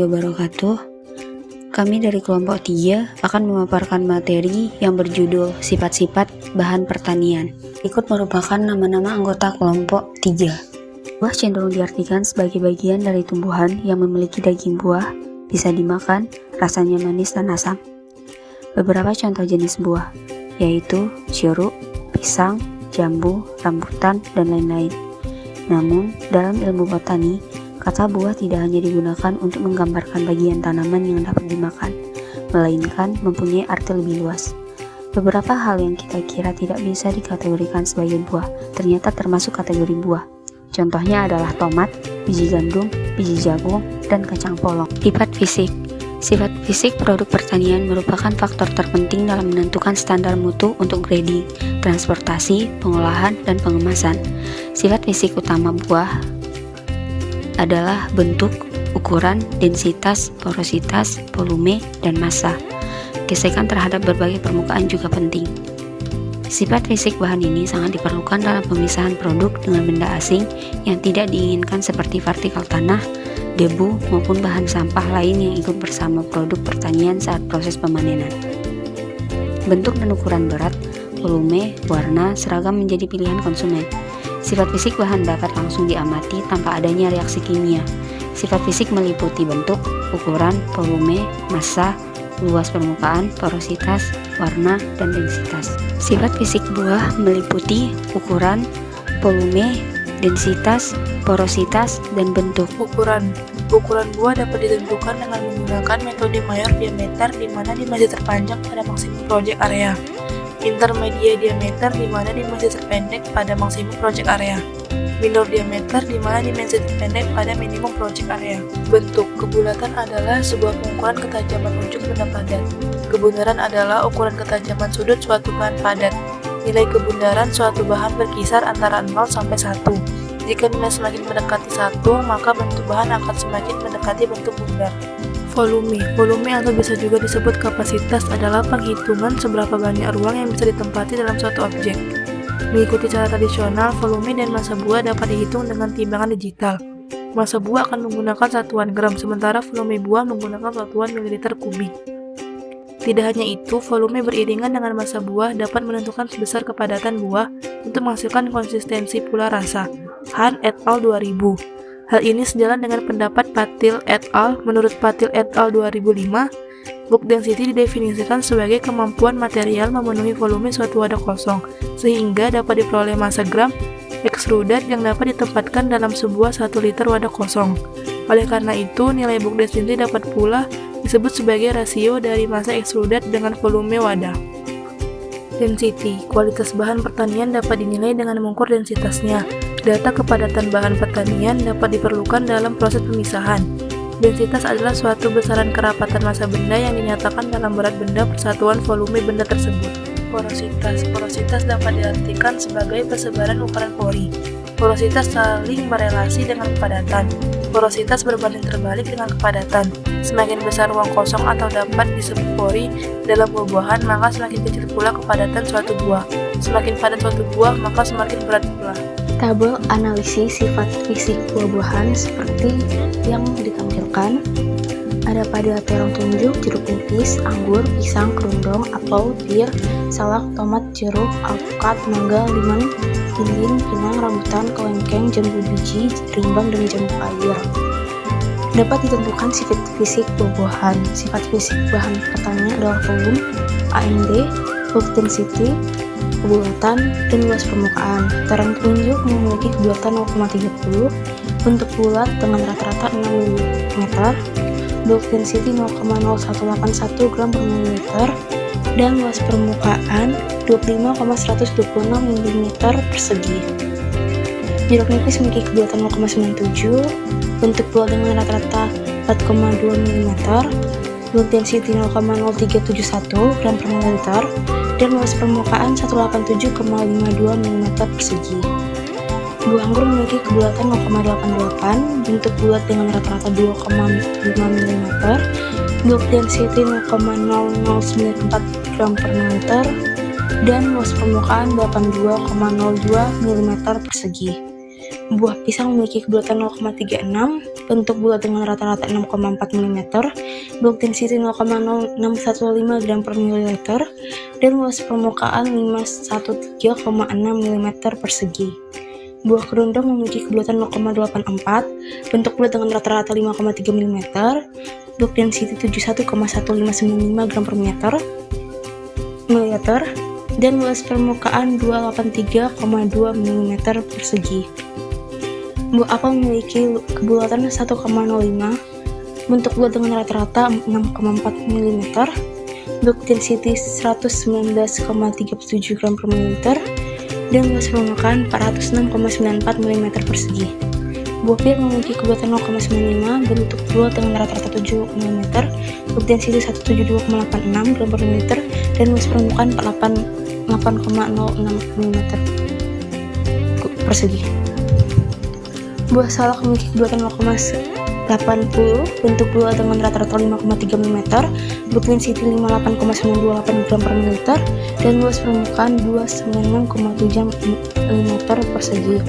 warahmatullahi wabarakatuh. Kami dari kelompok 3 akan memaparkan materi yang berjudul sifat-sifat bahan pertanian. Berikut merupakan nama-nama anggota kelompok 3. Buah cenderung diartikan sebagai bagian dari tumbuhan yang memiliki daging buah, bisa dimakan, rasanya manis dan asam. Beberapa contoh jenis buah, yaitu jeruk, pisang, jambu, rambutan, dan lain-lain. Namun, dalam ilmu botani, kata buah tidak hanya digunakan untuk menggambarkan bagian tanaman yang dapat dimakan, melainkan mempunyai arti lebih luas. Beberapa hal yang kita kira tidak bisa dikategorikan sebagai buah, ternyata termasuk kategori buah. Contohnya adalah tomat, biji gandum, biji jagung, dan kacang polong. Sifat fisik. Sifat fisik produk pertanian merupakan faktor terpenting dalam menentukan standar mutu untuk grading, transportasi, pengolahan, dan pengemasan. Sifat fisik utama buah adalah bentuk, ukuran, densitas, porositas, volume, dan massa. Gesekan terhadap berbagai permukaan juga penting. Sifat fisik bahan ini sangat diperlukan dalam pemisahan produk dengan benda asing yang tidak diinginkan seperti partikel tanah, debu, maupun bahan sampah lain yang ikut bersama produk pertanian saat proses pemanenan. Bentuk dan ukuran berat, volume, warna, seragam menjadi pilihan konsumen. Sifat fisik bahan dapat langsung diamati tanpa adanya reaksi kimia. Sifat fisik meliputi bentuk, ukuran, volume, massa, luas permukaan, porositas, warna, dan densitas. Sifat fisik buah meliputi ukuran, volume, densitas, porositas, dan bentuk. Ukuran buah dapat ditentukan dengan menggunakan metode mayor diameter di mana dimensi terpanjang pada maksimum project area, intermedia diameter di mana dimensi terpendek pada maksimum project area, minor diameter di mana dimensi terpendek pada minimum project area. Bentuk kebulatan adalah sebuah pengukuran ketajaman ujung benda padat. Kebunaran adalah ukuran ketajaman sudut suatu bahan padat. Nilai kebundaran suatu bahan berkisar antara 0 sampai 1. Jika nilai semakin mendekati 1, maka bentuk bahan akan semakin mendekati bentuk bundar. Volume atau bisa juga disebut kapasitas adalah penghitungan seberapa banyak ruang yang bisa ditempati dalam suatu objek. Mengikuti cara tradisional, volume dan massa buah dapat dihitung dengan timbangan digital. Massa buah akan menggunakan satuan gram, sementara volume buah menggunakan satuan mililiter kubik. Tidak hanya itu, volume beriringan dengan massa buah dapat menentukan sebesar kepadatan buah untuk menghasilkan konsistensi pula rasa. Han et al. 2000. Hal ini sejalan dengan pendapat Patil et al. Menurut Patil et al. 2005, bulk density didefinisikan sebagai kemampuan material memenuhi volume suatu wadah kosong, sehingga dapat diperoleh massa gram extruded yang dapat ditempatkan dalam sebuah 1 liter wadah kosong. Oleh karena itu, nilai bulk density dapat pula disebut sebagai rasio dari massa extruded dengan volume wadah. Density, kualitas bahan pertanian dapat dinilai dengan mengukur densitasnya. Data kepadatan bahan pertanian dapat diperlukan dalam proses pemisahan. Densitas adalah suatu besaran kerapatan massa benda yang dinyatakan dalam berat benda persatuan volume benda tersebut. Porositas dapat diartikan sebagai persebaran ukuran pori. Porositas saling berelasi dengan kepadatan. Porositas berbanding terbalik dengan kepadatan. Semakin besar ruang kosong atau dapat disebut pori dalam buah-buahan, maka semakin kecil pula kepadatan suatu buah. Semakin padat suatu buah, maka semakin berat pula. Tabel analisis sifat fisik buah-buahan seperti yang ditampilkan ada pada terong tunjuk, jeruk nipis, anggur, pisang, kerundung, apel, pir, salak, tomat, jeruk, alpukat, mangga, limang, lilin, pinang, rambutan, kelengkeng, jambu biji, rimbang, dan jambu air. Dapat ditentukan sifat fisik buah-buahan. Sifat fisik bahan pertanian adalah volume, AMD, bulk density, kebulatan, dan luas permukaan. Terong tunjuk memiliki kebulatan 0,30, bentuk bulat dengan rata-rata 6 mm, bulk density 0,0181 gram per mililiter, dan luas permukaan 25,126 mm persegi. Jeruk nipis memiliki kebulatan 0,97, bentuk bulat dengan rata-rata 4,2 mm, bulk density 0,0371 gram per mililiter, dan luas permukaan 187,52 mm persegi. Buah anggur memiliki kebulatan 0,88, bentuk bulat dengan rata-rata 2,5 mm, bulk density 0,0094 gram per mililiter, dan luas permukaan 82,02 mm persegi. Buah pisang memiliki kebulatan 0,36, bentuk bulat dengan rata-rata 6,4 mm, bulk density 0,0615 gram per mililiter, dan luas permukaan 513,6 mm persegi. Buah kerundung memiliki kebulatan 0,84, bentuk bulat dengan rata-rata 5,3 mm, bulk density 71,1595 gram per mililiter, dan luas permukaan 283,2 mm persegi. Buah apel memiliki kebulatan 1,05, bentuk bulat dengan rata-rata 6,4 mm, bulk density 119,37 gram per mililiter, dan luas permukaan 406,94 mm persegi. Buah pir memiliki kebulatan 0,95, bentuk bulat dengan rata-rata 7 mm, bulk density 172,86 gram per mililiter, dan luas permukaan 8,06 mm persegi. Buah salak memiliki kebulatan 0,80, bentuk bulat dengan rata-rata 5,3 mm, bulk density 58,928 gram per mililiter, dan luas permukaan 296,7 mm persegi.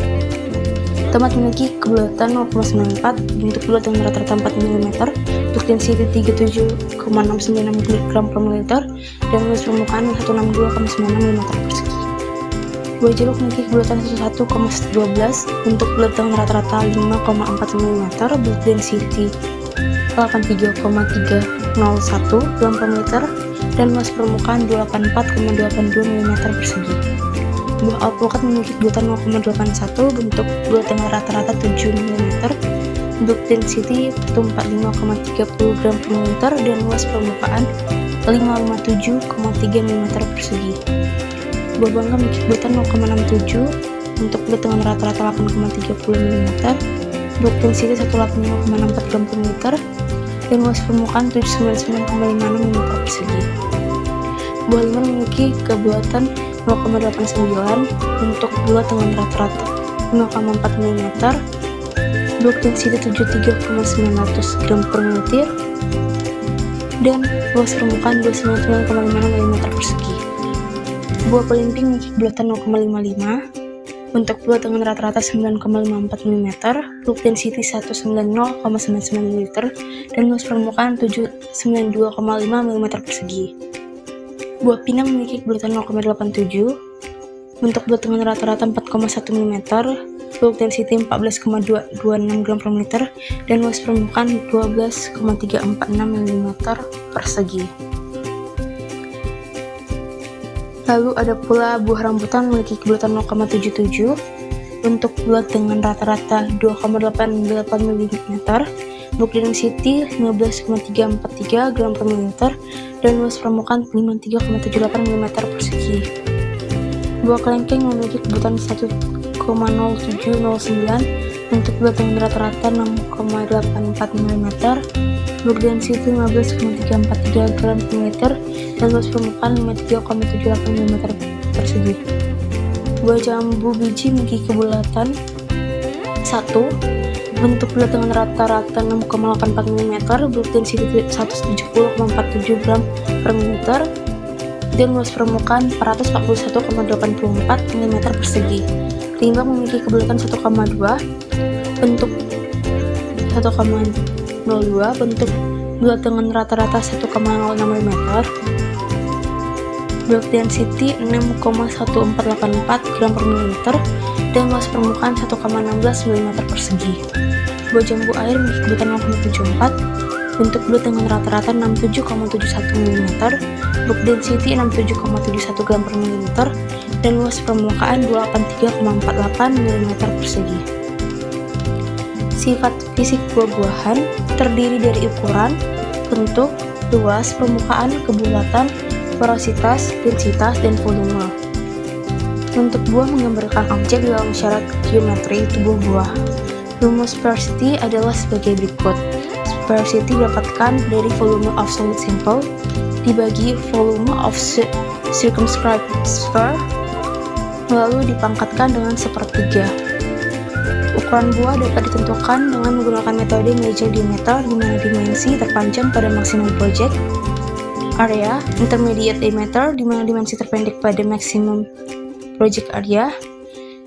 Tomat memiliki kebulatan 0,94, bentuk bulat dengan rata-rata 4 mm, bulk density 37,696 gram per mililiter, dan luas permukaan 162,96 mm persegi. Buah jeruk memiliki kebulatan 1,12, bentuk bulat dengan rata-rata 5,4 mm, bulk density 83,301 gram per mililiter, dan luas permukaan 24,82 mm persegi. Buah alpukat memiliki kebulatan 0,81, bentuk bulat dengan rata-rata 7 mm, bulk density 45,30 gram per mililiter, dan luas permukaan 557,3 mm persegi. Buah bangka memiliki kebulatan 0,67, bentuk bulat dengan rata-rata 8,30 mm, bulk density 185,64 gram per mililiter, dan luas permukaan 799,56 mm persegi. Buah limau memiliki kebulatan 0,89, bentuk bulat dengan rata-rata 5,4 mm, bulk density 73,900 gram per mililiter, dan luas permukaan 299,56 mm persegi. Buah pelimping memiliki kebulatan 0,55, bentuk bulat dengan rata-rata 9,54 mm, bulk density 190,99 ml, dan luas permukaan 792,5 mm persegi. Buah pinang memiliki kebulatan 0,87, bentuk bulat dengan rata-rata 4,1 mm, bulk density 14,226 gram per mililiter, dan luas permukaan 12,346 mm persegi. Lalu ada pula buah rambutan memiliki kebulatan 0,77, bentuk bulat dengan rata-rata 2,88 mm, bulk density 15,343 gram per mililiter, dan luas permukaan 53,78 mm persegi. Buah kelengkeng memiliki kebulatan 1,0709, bentuk bulat dengan rata-rata 6,84 mm, bulk density 15,343 gram per mililiter, dan luas permukaan 53,78 mm persegi. Buah jambu biji memiliki kebulatan 1, bentuk bulat dengan rata-rata 6,84 mm, bulk density 170,47 gram per mililiter, dan luas permukaan 441,84 mm persegi. Rimbang memiliki kebulatan 1,2, bentuk 1,02, bentuk bulat dengan rata-rata 1,06 mm, bulk density 6,1484 gram per mililiter, dan luas permukaan 1,16 mm persegi. Buah jambu air memiliki kebulatan 0,74, bentuk bulat dengan rata-rata 67,71 mm, bulk density 67,71 gram per mililiter, dan luas permukaan 283,48 mm persegi. Sifat fisik buah-buahan terdiri dari ukuran, bentuk, luas permukaan, kebulatan, porositas, densitas, dan volume. Bentuk buah menggambarkan objek dalam syarat geometri tubuh buah. Rumus sparsity adalah sebagai berikut. Sparsity didapatkan dari volume of solid sample dibagi volume of circumscribed sphere, lalu dipangkatkan dengan sepertiga. Ukuran buah dapat ditentukan dengan menggunakan metode major diameter, di mana dimensi terpanjang pada maksimum project area, intermediate diameter, di mana dimensi terpendek pada maximum project area,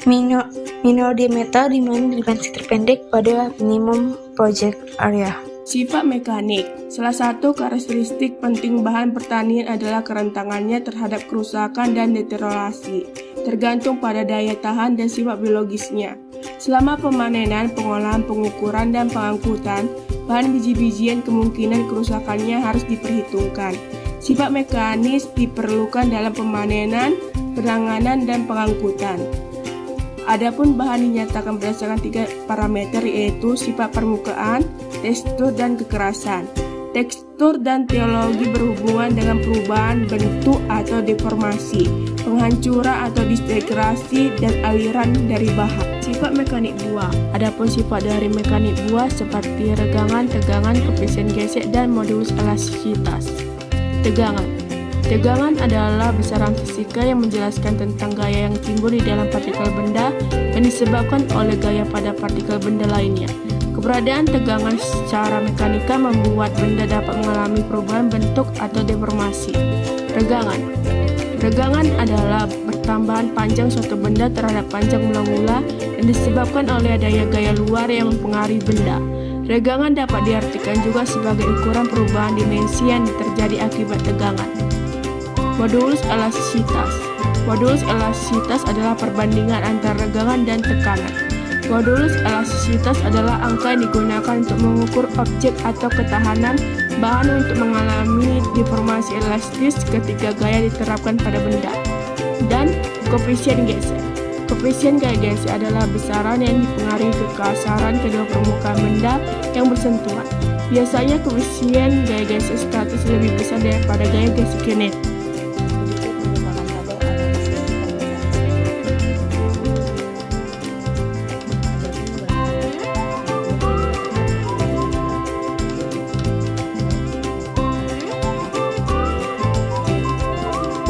minor diameter di mana dimensi terpendek pada minimum project area. Sifat mekanik. Salah satu karakteristik penting bahan pertanian adalah kerentangannya terhadap kerusakan dan deteriorasi, tergantung pada daya tahan dan sifat biologisnya. Selama pemanenan, pengolahan, pengukuran, dan pengangkutan, bahan biji-bijian kemungkinan kerusakannya harus diperhitungkan. Sifat mekanis diperlukan dalam pemanenan, penanganan, dan pengangkutan. Adapun bahan dinyatakan berdasarkan 3 parameter, yaitu sifat permukaan, tekstur, dan kekerasan. Tekstur dan teologi berhubungan dengan perubahan bentuk atau deformasi, penghancuran atau disintegrasi, dan aliran dari bahan. Sifat mekanik buah. Adapun sifat dari mekanik buah seperti regangan, tegangan, koefisien gesek, dan modulus elastisitas. Tegangan adalah besaran fisika yang menjelaskan tentang gaya yang timbul di dalam partikel benda yang disebabkan oleh gaya pada partikel benda lainnya. Keberadaan tegangan secara mekanika membuat benda dapat mengalami perubahan bentuk atau deformasi. Regangan adalah pertambahan panjang suatu benda terhadap panjang mula-mula yang disebabkan oleh adanya gaya luar yang mempengaruhi benda. Regangan dapat diartikan juga sebagai ukuran perubahan dimensi yang terjadi akibat tegangan. Modulus elastisitas. Modulus elastisitas adalah perbandingan antara regangan dan tekanan. Modulus elastisitas adalah angka yang digunakan untuk mengukur objek atau ketahanan bahan untuk mengalami deformasi elastis ketika gaya diterapkan pada benda. Dan koefisien gesek. Koefisien gaya gesek adalah besaran yang dipengaruhi kekasaran kedua permukaan benda yang bersentuhan. Biasanya koefisien gaya gesek statis lebih besar daripada gaya gesek kinetik.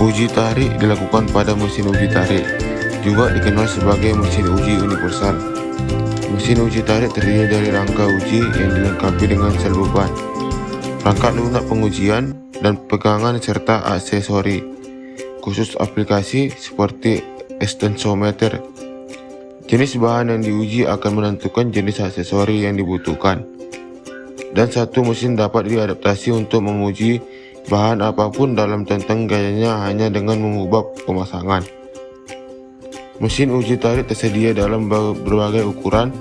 Uji tarik dilakukan pada mesin uji tarik, juga dikenal sebagai mesin uji universal. Mesin uji tarik terdiri dari rangka uji yang dilengkapi dengan sel beban, perangkat lunak pengujian, dan pegangan serta aksesori. Khusus aplikasi seperti ekstensometer. Jenis bahan yang diuji akan menentukan jenis aksesori yang dibutuhkan. Dan satu mesin dapat diadaptasi untuk menguji bahan apapun dalam tentang gayanya hanya dengan mengubah pemasangan. Mesin uji tarik tersedia dalam berbagai ukuran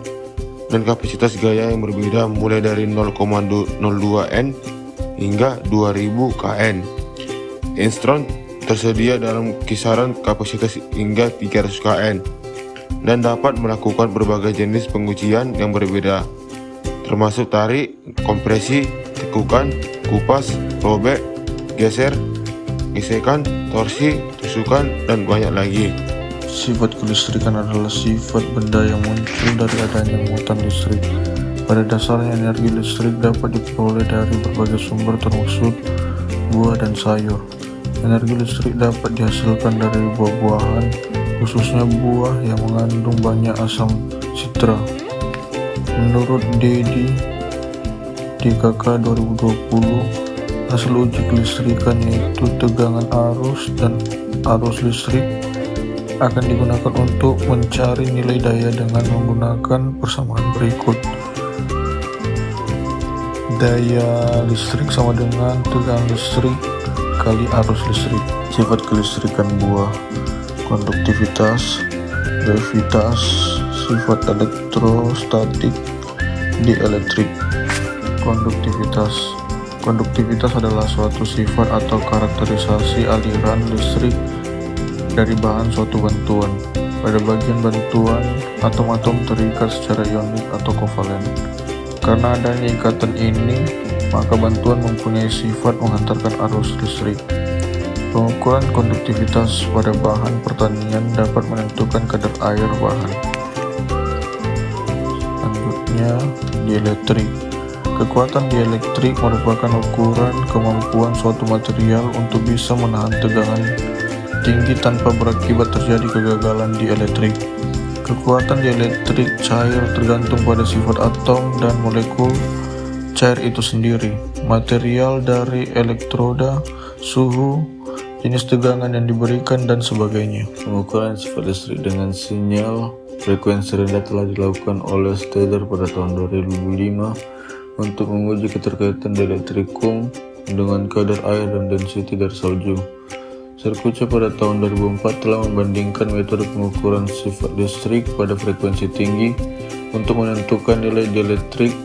dan kapasitas gaya yang berbeda mulai dari 0,02 N hingga 2000 kN. Instron tersedia dalam kisaran kapasitas hingga 300 kN dan dapat melakukan berbagai jenis pengujian yang berbeda, termasuk tarik, kompresi, tekukan, kupas, robek, geser, gesekan, torsi, tusukan, dan banyak lagi. Sifat kelistrikan adalah sifat benda yang muncul dari adanya muatan listrik. Pada dasarnya energi listrik dapat diperoleh dari berbagai sumber termasuk buah dan sayur. Energi listrik dapat dihasilkan dari buah-buahan, khususnya buah yang mengandung banyak asam sitra. Menurut DKK 2020, hasil uji kelistrikan yaitu tegangan arus dan arus listrik akan digunakan untuk mencari nilai daya dengan menggunakan persamaan berikut. Daya listrik sama dengan tegangan listrik kali arus listrik. Sifat kelistrikan buah: konduktivitas, gravitas, sifat elektrostatik, dielektrik. Konduktivitas adalah suatu sifat atau karakterisasi aliran listrik dari bahan suatu bantuan. Pada bagian bantuan, atom-atom terikat secara ionik atau kovalen. Karena adanya ikatan ini, maka bantuan mempunyai sifat menghantarkan arus listrik. Pengukuran konduktivitas pada bahan pertanian dapat menentukan kadar air bahan. Selanjutnya, dielektrik. Kekuatan dielektrik merupakan ukuran kemampuan suatu material untuk bisa menahan tegangan tinggi tanpa berakibat terjadi kegagalan dielektrik. Kekuatan dielektrik cair tergantung pada sifat atom dan molekul cair itu sendiri, material dari elektroda, suhu, jenis tegangan yang diberikan, dan sebagainya. Pengukuran sifat listrik dengan sinyal frekuensi rendah telah dilakukan oleh Steiner pada tahun 2005 untuk menguji keterkaitan dielektrikum dengan kadar air dan density dari salju. Sercuccia pada tahun 2004 telah membandingkan metode pengukuran sifat listrik pada frekuensi tinggi untuk menentukan nilai dielektrik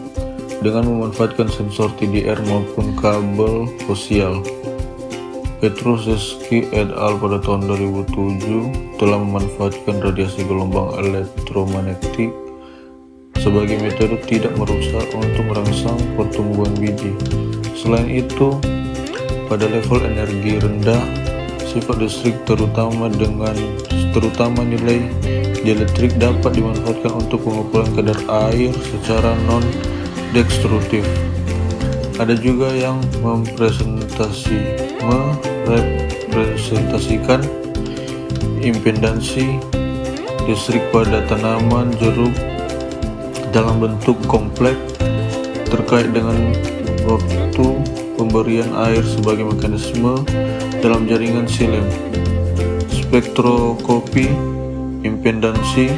dengan memanfaatkan sensor TDR maupun kabel kosial. Petruszewski et al. Pada tahun 2007 telah memanfaatkan radiasi gelombang elektromagnetik sebagai metode tidak merusak untuk merangsang pertumbuhan biji. Selain itu, pada level energi rendah, sifat listrik terutama nilai dielektrik dapat dimanfaatkan untuk pengukuran kadar air secara non-destruktif. Ada juga yang merepresentasikan impedansi listrik pada tanaman jeruk dalam bentuk kompleks terkait dengan waktu pemberian air sebagai mekanisme dalam jaringan silem. Spektroskopi impedansi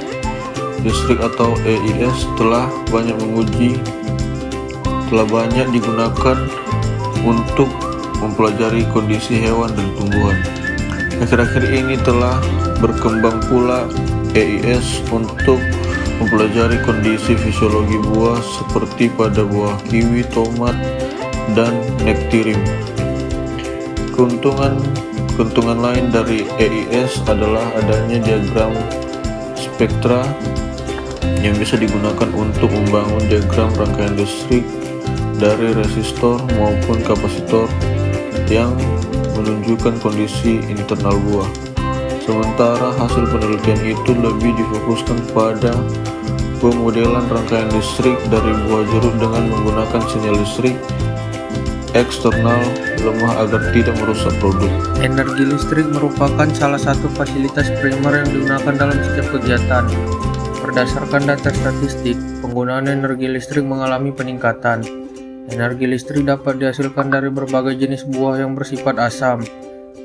listrik atau EIS telah banyak digunakan untuk mempelajari kondisi hewan dan tumbuhan. Akhir-akhir ini telah berkembang pula EIS untuk mempelajari kondisi fisiologi buah seperti pada buah kiwi, tomat, dan nektarim. Keuntungan lain dari EIS adalah adanya diagram spektra yang bisa digunakan untuk membangun diagram rangkaian listrik dari resistor maupun kapasitor yang menunjukkan kondisi internal buah. Sementara hasil penelitian itu lebih difokuskan pada pemodelan rangkaian listrik dari buah jeruk dengan menggunakan sinyal listrik eksternal lemah agar tidak merusak produk. Energi listrik merupakan salah satu fasilitas primer yang digunakan dalam setiap kegiatan. Berdasarkan data statistik, penggunaan energi listrik mengalami peningkatan. Energi listrik dapat dihasilkan dari berbagai jenis buah yang bersifat asam.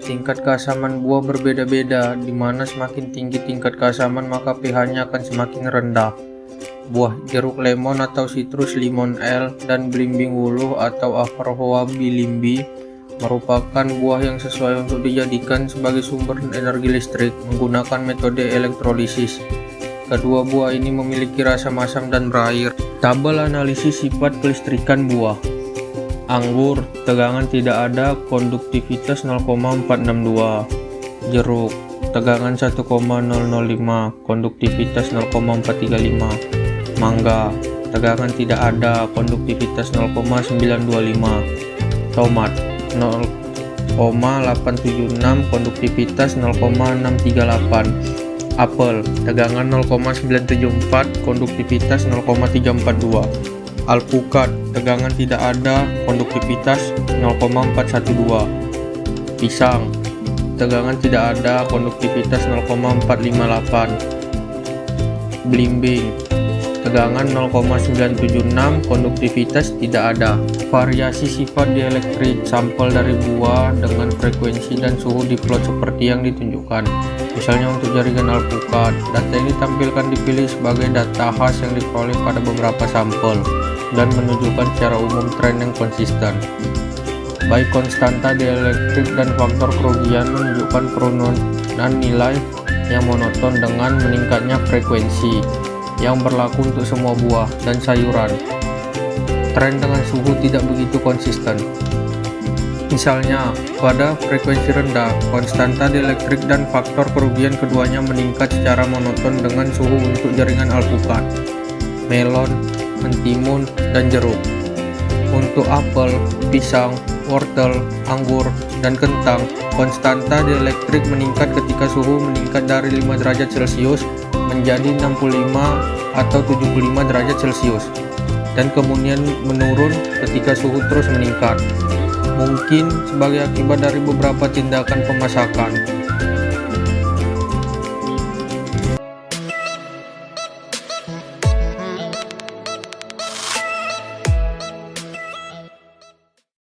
Tingkat keasaman buah berbeda-beda, di mana semakin tinggi tingkat keasaman maka pH-nya akan semakin rendah. Buah jeruk lemon atau citrus limon L dan belimbing wuluh atau Avarhoa bilimbi merupakan buah yang sesuai untuk dijadikan sebagai sumber energi listrik menggunakan metode elektrolisis. Kedua buah ini memiliki rasa asam dan berair. Tabel analisis sifat kelistrikan buah. Anggur, tegangan tidak ada, konduktivitas 0,462. Jeruk, tegangan 1,005, konduktivitas 0,435. Mangga, tegangan tidak ada, konduktivitas 0,925. Tomat, 0,876, konduktivitas 0,638. Apel, tegangan 0,974, konduktivitas 0,342. Alpukat, tegangan tidak ada, konduktivitas 0,412. Pisang, tegangan tidak ada, konduktivitas 0,458. Belimbing, tegangan 0,976, konduktivitas tidak ada. Variasi sifat dielektrik sampel dari buah dengan frekuensi dan suhu diplot seperti yang ditunjukkan. Misalnya untuk jaringan alpukat, data ini ditampilkan dipilih sebagai data khas yang diperoleh pada beberapa sampel dan menunjukkan secara umum tren yang konsisten. Baik konstanta dielektrik dan faktor kerugian menunjukkan penurunan nilai yang monoton dengan meningkatnya frekuensi yang berlaku untuk semua buah dan sayuran. Tren dengan suhu tidak begitu konsisten. Misalnya, pada frekuensi rendah, konstanta dielektrik dan faktor kerugian keduanya meningkat secara monoton dengan suhu untuk jaringan alpukat, melon, mentimun, dan jeruk. Untuk apel, pisang, wortel, anggur, dan kentang, konstanta dielektrik meningkat ketika suhu meningkat dari 5 derajat Celcius menjadi 65 atau 75 derajat Celcius, dan kemudian menurun ketika suhu terus meningkat, mungkin sebagai akibat dari beberapa tindakan pemasakan.